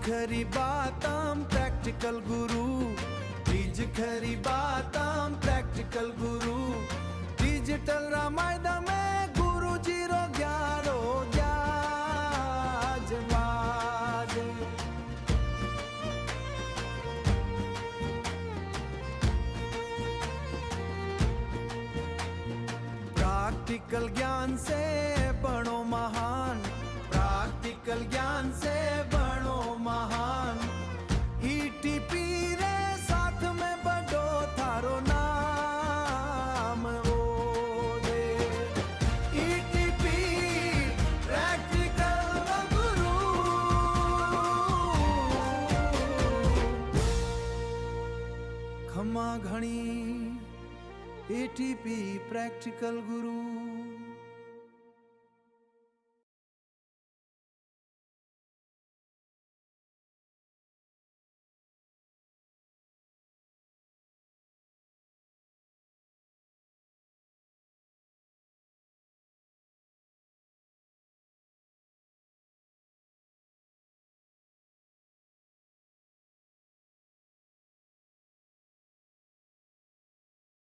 खरी बात आम प्रैक्टिकल गुरु, बीज खरी बात आम प्रैक्टिकल गुरु। डिजिटल रामायण में गुरु जी रो ग्यारो ग्याज बाजे। प्रैक्टिकल ज्ञान से बनो महान, प्रैक्टिकल ज्ञान से बनो महान। ईटीपी रे साथ में बड़ो थारो नाम ओ दे। ईटीपी प्रैक्टिकल गुरु। खमा घणी ईटीपी प्रैक्टिकल गुरु।